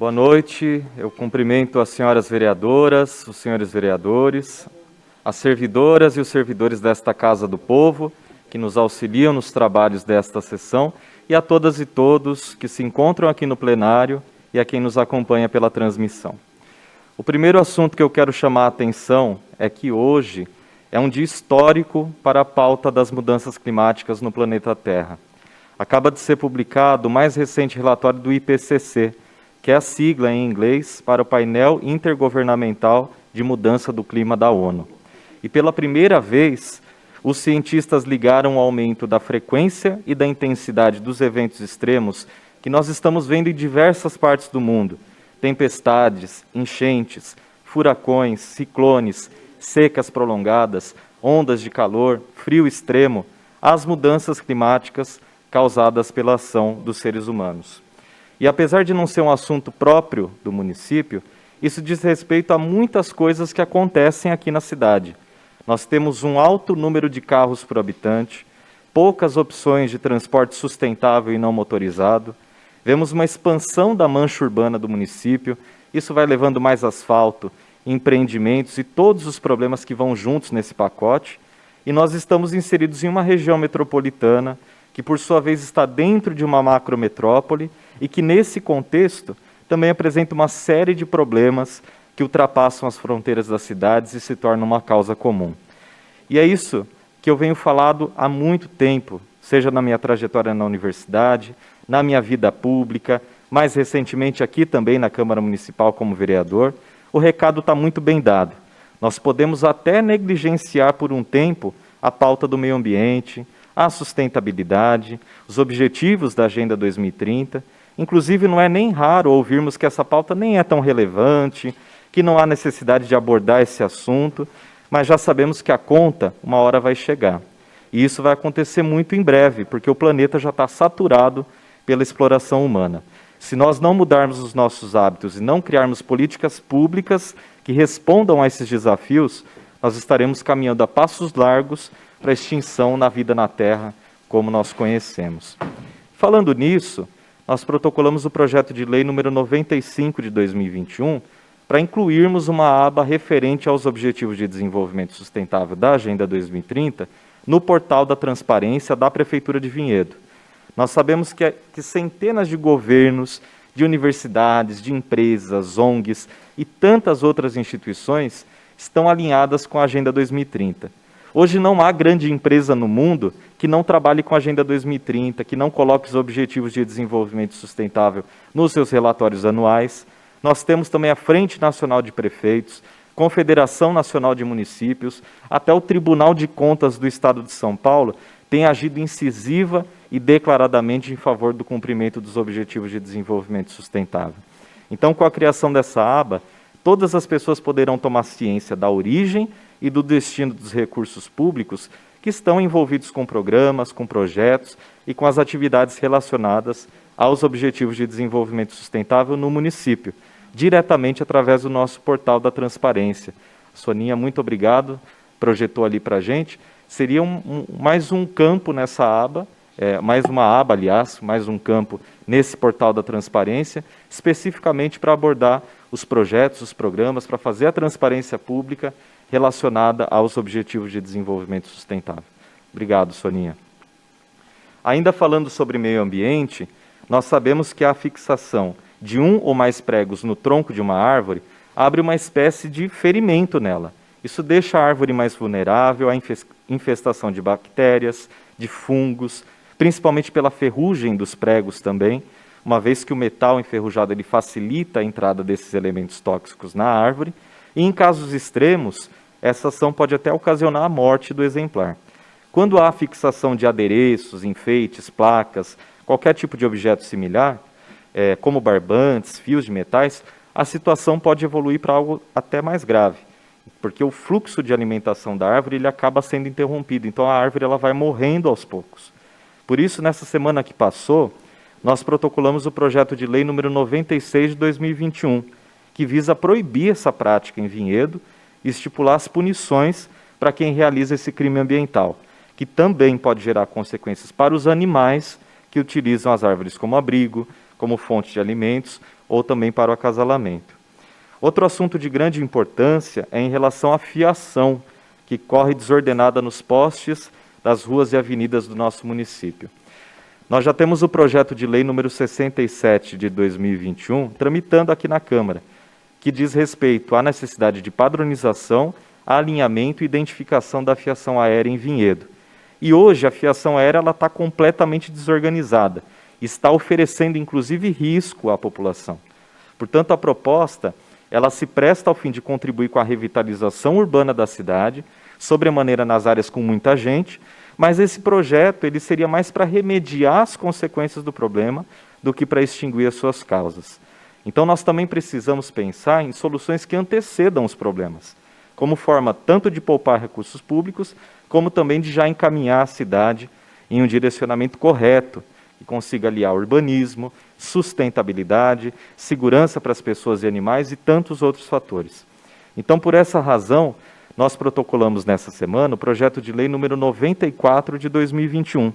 Boa noite, eu cumprimento as senhoras vereadoras, os senhores vereadores, as servidoras e os servidores desta Casa do Povo, que nos auxiliam nos trabalhos desta sessão, e a todas e todos que se encontram aqui no plenário e a quem nos acompanha pela transmissão. O primeiro assunto que eu quero chamar a atenção é que hoje é um dia histórico para a pauta das mudanças climáticas no planeta Terra. Acaba de ser publicado o mais recente relatório do IPCC, que é a sigla em inglês para o Painel Intergovernamental de Mudança do Clima da ONU. E pela primeira vez, os cientistas ligaram o aumento da frequência e da intensidade dos eventos extremos que nós estamos vendo em diversas partes do mundo. Tempestades, enchentes, furacões, ciclones, secas prolongadas, ondas de calor, frio extremo, às mudanças climáticas causadas pela ação dos seres humanos. E apesar de não ser um assunto próprio do município, isso diz respeito a muitas coisas que acontecem aqui na cidade. Nós temos um alto número de carros por habitante, poucas opções de transporte sustentável e não motorizado, vemos uma expansão da mancha urbana do município, isso vai levando mais asfalto, empreendimentos e todos os problemas que vão juntos nesse pacote, e nós estamos inseridos em uma região metropolitana que, por sua vez, está dentro de uma macrometrópole e que, nesse contexto, também apresenta uma série de problemas que ultrapassam as fronteiras das cidades e se tornam uma causa comum. E é isso que eu venho falando há muito tempo, seja na minha trajetória na universidade, na minha vida pública, mais recentemente aqui também na Câmara Municipal como vereador. O recado está muito bem dado. Nós podemos até negligenciar por um tempo a pauta do meio ambiente, a sustentabilidade, os objetivos da Agenda 2030. Inclusive, não é nem raro ouvirmos que essa pauta nem é tão relevante, que não há necessidade de abordar esse assunto, mas já sabemos que a conta, uma hora vai chegar. E isso vai acontecer muito em breve, porque o planeta já está saturado pela exploração humana. Se nós não mudarmos os nossos hábitos e não criarmos políticas públicas que respondam a esses desafios, nós estaremos caminhando a passos largos para a extinção na vida na Terra, como nós conhecemos. Falando nisso, nós protocolamos o projeto de lei número 95 de 2021 para incluirmos uma aba referente aos Objetivos de Desenvolvimento Sustentável da Agenda 2030 no portal da transparência da Prefeitura de Vinhedo. Nós sabemos que centenas de governos, de universidades, de empresas, ONGs e tantas outras instituições estão alinhadas com a Agenda 2030. Hoje não há grande empresa no mundo que não trabalhe com a Agenda 2030, que não coloque os Objetivos de Desenvolvimento Sustentável nos seus relatórios anuais. Nós temos também a Frente Nacional de Prefeitos, Confederação Nacional de Municípios, até o Tribunal de Contas do Estado de São Paulo tem agido incisiva e declaradamente em favor do cumprimento dos Objetivos de Desenvolvimento Sustentável. Então, com a criação dessa aba, todas as pessoas poderão tomar ciência da origem e do destino dos recursos públicos que estão envolvidos com programas, com projetos e com as atividades relacionadas aos Objetivos de Desenvolvimento Sustentável no município, diretamente através do nosso portal da transparência. Soninha, muito obrigado, projetou ali para a gente. Seria mais um campo nessa aba, mais uma aba, aliás, mais um campo nesse portal da transparência, especificamente para abordar os projetos, os programas, para fazer a transparência pública relacionada aos Objetivos de Desenvolvimento Sustentável. Obrigado, Soninha. Ainda falando sobre meio ambiente, nós sabemos que a fixação de um ou mais pregos no tronco de uma árvore abre uma espécie de ferimento nela. Isso deixa a árvore mais vulnerável à infestação de bactérias, de fungos, principalmente pela ferrugem dos pregos também, uma vez que o metal enferrujado ele facilita a entrada desses elementos tóxicos na árvore, e em casos extremos, essa ação pode até ocasionar a morte do exemplar. Quando há fixação de adereços, enfeites, placas, qualquer tipo de objeto similar, como barbantes, fios de metais, a situação pode evoluir para algo até mais grave, porque o fluxo de alimentação da árvore ele acaba sendo interrompido, então a árvore ela vai morrendo aos poucos. Por isso, nessa semana que passou, nós protocolamos o projeto de lei número 96 de 2021, que visa proibir essa prática em Vinhedo e estipular as punições para quem realiza esse crime ambiental, que também pode gerar consequências para os animais que utilizam as árvores como abrigo, como fonte de alimentos ou também para o acasalamento. Outro assunto de grande importância é em relação à fiação, que corre desordenada nos postes das ruas e avenidas do nosso município. Nós já temos o projeto de lei número 67 de 2021 tramitando aqui na Câmara, que diz respeito à necessidade de padronização, alinhamento e identificação da fiação aérea em vinhedo. E hoje a fiação aérea está completamente desorganizada, está oferecendo inclusive risco à população. Portanto, a proposta ela se presta ao fim de contribuir com a revitalização urbana da cidade, sobremaneira nas áreas com muita gente, mas esse projeto ele seria mais para remediar as consequências do problema do que para extinguir as suas causas. Então nós também precisamos pensar em soluções que antecedam os problemas, como forma tanto de poupar recursos públicos, como também de já encaminhar a cidade em um direcionamento correto, que consiga aliar urbanismo, sustentabilidade, segurança para as pessoas e animais e tantos outros fatores. Então, por essa razão, nós protocolamos nessa semana o projeto de lei número 94 de 2021,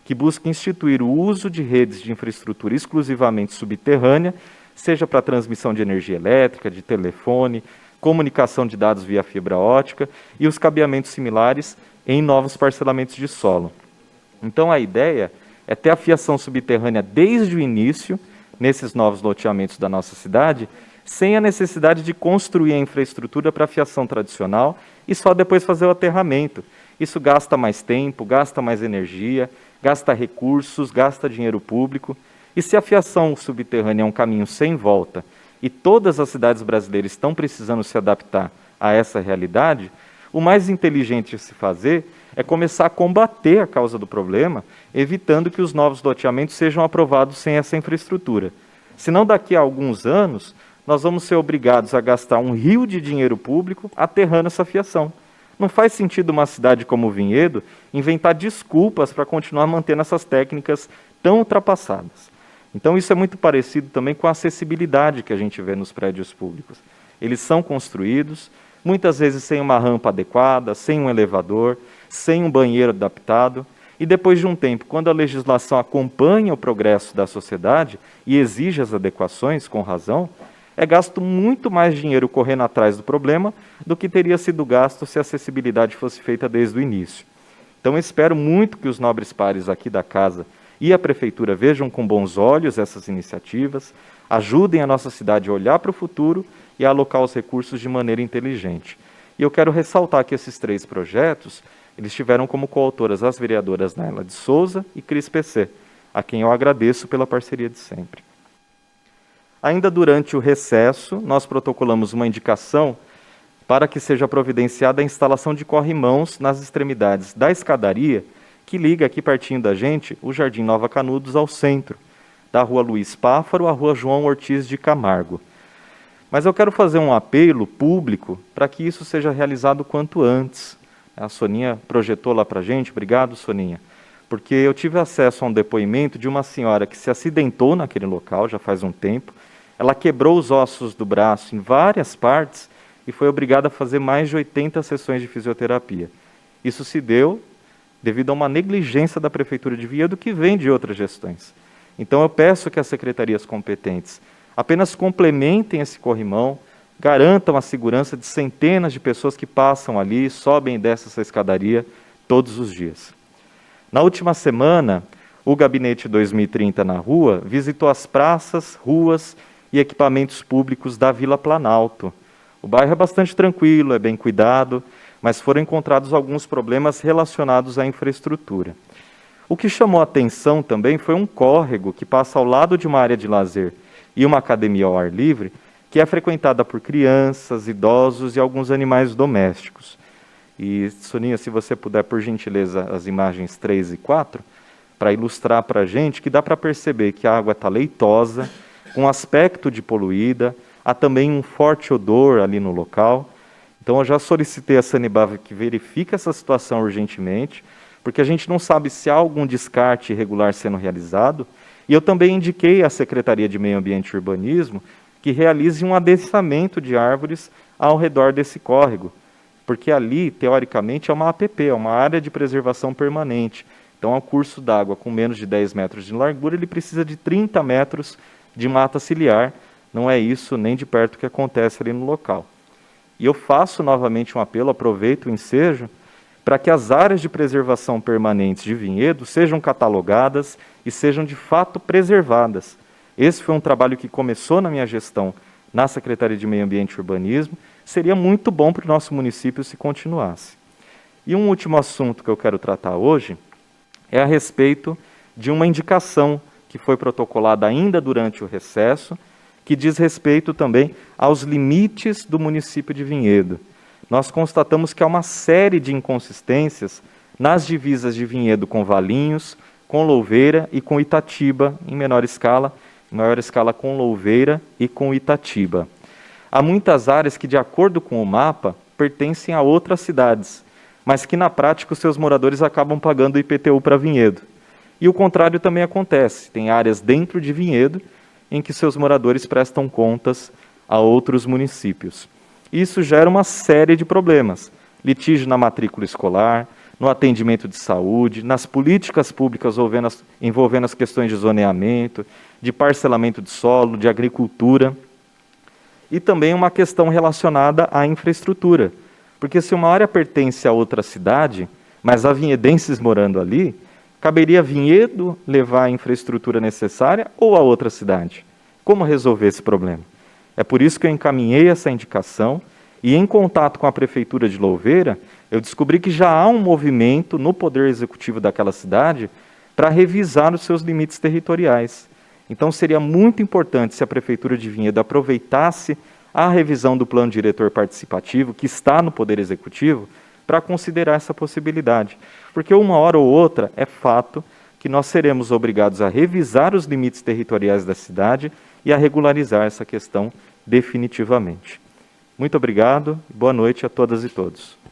que busca instituir o uso de redes de infraestrutura exclusivamente subterrânea, seja para transmissão de energia elétrica, de telefone, comunicação de dados via fibra ótica e os cabeamentos similares em novos parcelamentos de solo. Então, a ideia é ter a fiação subterrânea desde o início, nesses novos loteamentos da nossa cidade, sem a necessidade de construir a infraestrutura para a fiação tradicional e só depois fazer o aterramento. Isso gasta mais tempo, gasta mais energia, gasta recursos, gasta dinheiro público. E se a fiação subterrânea é um caminho sem volta e todas as cidades brasileiras estão precisando se adaptar a essa realidade, o mais inteligente a se fazer é começar a combater a causa do problema, evitando que os novos loteamentos sejam aprovados sem essa infraestrutura. Senão, daqui a alguns anos, nós vamos ser obrigados a gastar um rio de dinheiro público aterrando essa fiação. Não faz sentido uma cidade como Vinhedo inventar desculpas para continuar mantendo essas técnicas tão ultrapassadas. Então, isso é muito parecido também com a acessibilidade que a gente vê nos prédios públicos. Eles são construídos, muitas vezes sem uma rampa adequada, sem um elevador, sem um banheiro adaptado, e depois de um tempo, quando a legislação acompanha o progresso da sociedade e exige as adequações, com razão, é gasto muito mais dinheiro correndo atrás do problema do que teria sido gasto se a acessibilidade fosse feita desde o início. Então, eu espero muito que os nobres pares aqui da casa e a Prefeitura vejam com bons olhos essas iniciativas, ajudem a nossa cidade a olhar para o futuro e a alocar os recursos de maneira inteligente. E eu quero ressaltar que esses 3 projetos, eles tiveram como coautoras as vereadoras Naila de Souza e Cris PC, a quem eu agradeço pela parceria de sempre. Ainda durante o recesso, nós protocolamos uma indicação para que seja providenciada a instalação de corrimãos nas extremidades da escadaria que liga aqui pertinho da gente o Jardim Nova Canudos ao centro, da Rua Luiz Páfaro à Rua João Ortiz de Camargo. Mas eu quero fazer um apelo público para que isso seja realizado quanto antes. A Soninha projetou lá para a gente, obrigado, Soninha, porque eu tive acesso a um depoimento de uma senhora que se acidentou naquele local já faz um tempo, ela quebrou os ossos do braço em várias partes e foi obrigada a fazer mais de 80 sessões de fisioterapia. Isso se deu devido a uma negligência da Prefeitura de Vinhedo que vem de outras gestões. Então eu peço que as secretarias competentes apenas complementem esse corrimão, garantam a segurança de centenas de pessoas que passam ali, sobem e descem essa escadaria todos os dias. Na última semana, o Gabinete 2030 na Rua visitou as praças, ruas e equipamentos públicos da Vila Planalto. O bairro é bastante tranquilo, é bem cuidado, mas foram encontrados alguns problemas relacionados à infraestrutura. O que chamou a atenção também foi um córrego que passa ao lado de uma área de lazer e uma academia ao ar livre, que é frequentada por crianças, idosos e alguns animais domésticos. E, Soninha, se você puder, por gentileza, as imagens 3 e 4, para ilustrar para a gente que dá para perceber que a água está leitosa, com aspecto de poluída, há também um forte odor ali no local. Então, eu já solicitei a Sanepar que verifique essa situação urgentemente, porque a gente não sabe se há algum descarte irregular sendo realizado, e eu também indiquei à Secretaria de Meio Ambiente e Urbanismo que realize um adensamento de árvores ao redor desse córrego, porque ali, teoricamente, é uma APP, é uma área de preservação permanente, Então, ao curso d'água com menos de 10 metros de largura, ele precisa de 30 metros de mata ciliar. Não é isso nem de perto que acontece ali no local. E eu faço novamente um apelo, aproveito o ensejo, para que as áreas de preservação permanentes de vinhedo sejam catalogadas e sejam de fato preservadas. Esse foi um trabalho que começou na minha gestão na Secretaria de Meio Ambiente e Urbanismo. Seria muito bom para o nosso município se continuasse. E um último assunto que eu quero tratar hoje é a respeito de uma indicação que foi protocolada ainda durante o recesso, que diz respeito também aos limites do município de Vinhedo. Nós constatamos que há uma série de inconsistências nas divisas de Vinhedo com Valinhos, com Louveira e com Itatiba, em menor escala, em maior escala com Louveira e com Itatiba. Há muitas áreas que, de acordo com o mapa, pertencem a outras cidades, mas que na prática os seus moradores acabam pagando o IPTU para Vinhedo. E o contrário também acontece, tem áreas dentro de Vinhedo em que seus moradores prestam contas a outros municípios. Isso gera uma série de problemas, litígio na matrícula escolar, no atendimento de saúde, nas políticas públicas envolvendo as questões de zoneamento, de parcelamento de solo, de agricultura, e também uma questão relacionada à infraestrutura, porque se uma área pertence a outra cidade, mas há vinhedenses morando ali, caberia a Vinhedo levar a infraestrutura necessária ou a outra cidade? Como resolver esse problema? É por isso que eu encaminhei essa indicação e, em contato com a Prefeitura de Louveira, eu descobri que já há um movimento no Poder Executivo daquela cidade para revisar os seus limites territoriais. Então, seria muito importante se a Prefeitura de Vinhedo aproveitasse a revisão do Plano Diretor Participativo, que está no Poder Executivo, para considerar essa possibilidade. Porque uma hora ou outra, é fato que nós seremos obrigados a revisar os limites territoriais da cidade e a regularizar essa questão definitivamente. Muito obrigado, boa noite a todas e todos.